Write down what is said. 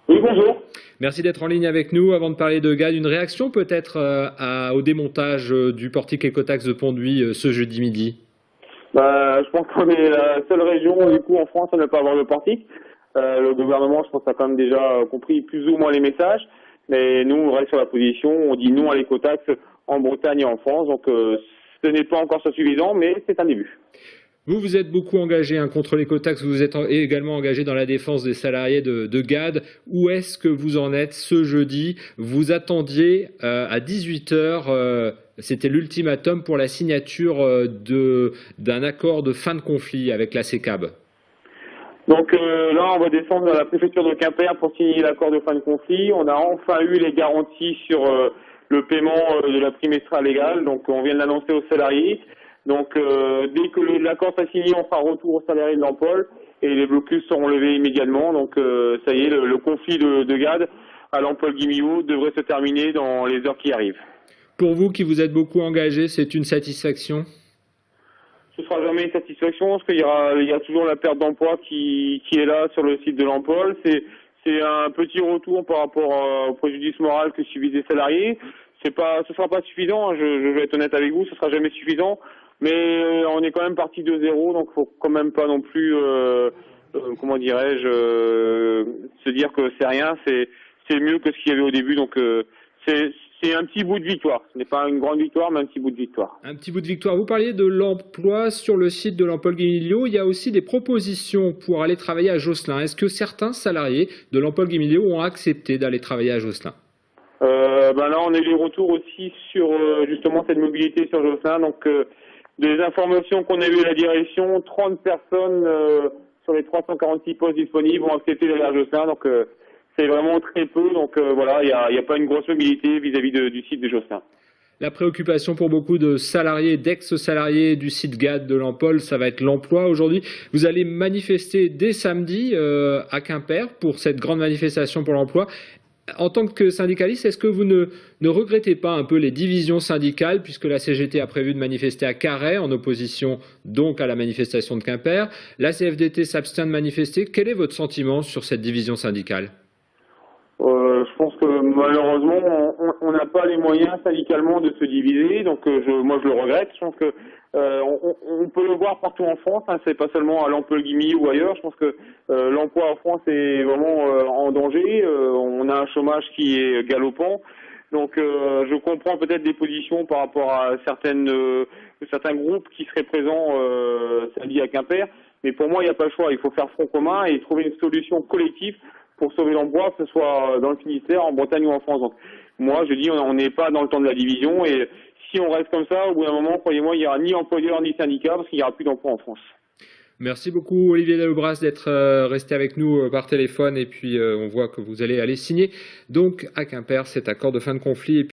Oui, bonjour. Merci d'être en ligne avec nous. Avant de parler de GAD, une réaction peut-être au démontage du portique écotaxe de Pont-de-Huy ce jeudi midi? Je pense qu'on est la seule région du coup en France à ne pas avoir le portique. Le gouvernement, je pense, a quand même déjà compris plus ou moins les messages. Mais nous, on reste sur la position. On dit non à l'écotaxe en Bretagne et en France. Donc, ce n'est pas encore suffisant, mais c'est un début. Vous êtes beaucoup engagé contre l'écotaxe, vous êtes également engagé dans la défense des salariés de GAD. Où est-ce que vous en êtes ce jeudi? Vous attendiez à 18 h, c'était l'ultimatum pour la signature d'un accord de fin de conflit avec la CECAB. Donc là, on va descendre à la préfecture de Quimper pour signer l'accord de fin de conflit. On a enfin eu les garanties sur le paiement de la prime extra légale. Donc on vient de l'annoncer aux salariés. Donc dès que l'accord sera signé, on fera retour aux salariés de l'Ampol et les blocus seront levés immédiatement. Donc ça y est, le conflit de GAD à l'Ampol-Guimillou devrait se terminer dans les heures qui arrivent. Pour vous qui vous êtes beaucoup engagé, c'est une satisfaction? Ce sera jamais une satisfaction parce qu'il y a toujours la perte d'emploi qui est là sur le site de l'Ampol. C'est un petit retour par rapport au préjudice moral que subissent les salariés. Ce sera pas suffisant, hein, je vais être honnête avec vous, ce sera jamais suffisant. Mais on est quand même parti de zéro, donc faut quand même pas non plus, comment dirais-je, se dire que c'est rien. C'est mieux que ce qu'il y avait au début, donc c'est un petit bout de victoire. Ce n'est pas une grande victoire, mais un petit bout de victoire. Un petit bout de victoire. Vous parliez de l'emploi sur le site de l'Ampol-Guimillou. Il y a aussi des propositions pour aller travailler à Josselin. Est-ce que certains salariés de l'Ampol-Guimillou ont accepté d'aller travailler à Josselin? Là, on a eu les retours aussi sur justement cette mobilité sur Josselin. Donc, des informations qu'on a eues à la direction, 30 personnes sur les 346 postes disponibles ont accepté d'aller à Josselin. Donc, c'est vraiment très peu. Donc, voilà, il n'y a pas une grosse mobilité vis-à-vis du site de Josselin. La préoccupation pour beaucoup de salariés, d'ex-salariés du site GAD de l'Ampol, ça va être l'emploi aujourd'hui. Vous allez manifester dès samedi à Quimper pour cette grande manifestation pour l'emploi. En tant que syndicaliste, est-ce que vous ne regrettez pas un peu les divisions syndicales, puisque la CGT a prévu de manifester à Carhaix, en opposition donc à la manifestation de Quimper? La CFDT s'abstient de manifester. Quel est votre sentiment sur cette division syndicale? Je pense que malheureusement, on n'a pas les moyens syndicalement de se diviser, donc moi je le regrette. Je pense que on peut le voir partout en France, hein, c'est pas seulement à l'Ampol-Guimillou ou ailleurs. Je pense que l'emploi en France est vraiment en danger. On a un chômage qui est galopant, donc je comprends peut-être des positions par rapport à certains groupes qui seraient présents samedi à Quimper, mais pour moi il n'y a pas le choix. Il faut faire front commun et trouver une solution collective pour sauver l'emploi, que ce soit dans le Finistère, en Bretagne ou en France. Donc, moi, je dis, on n'est pas dans le temps de la division, et si on reste comme ça, au bout d'un moment, croyez-moi, il n'y aura ni employeur ni syndicat, parce qu'il n'y aura plus d'emploi en France. Merci beaucoup, Olivier Delebras, d'être resté avec nous par téléphone, et puis on voit que vous allez aller signer donc à Quimper cet accord de fin de conflit.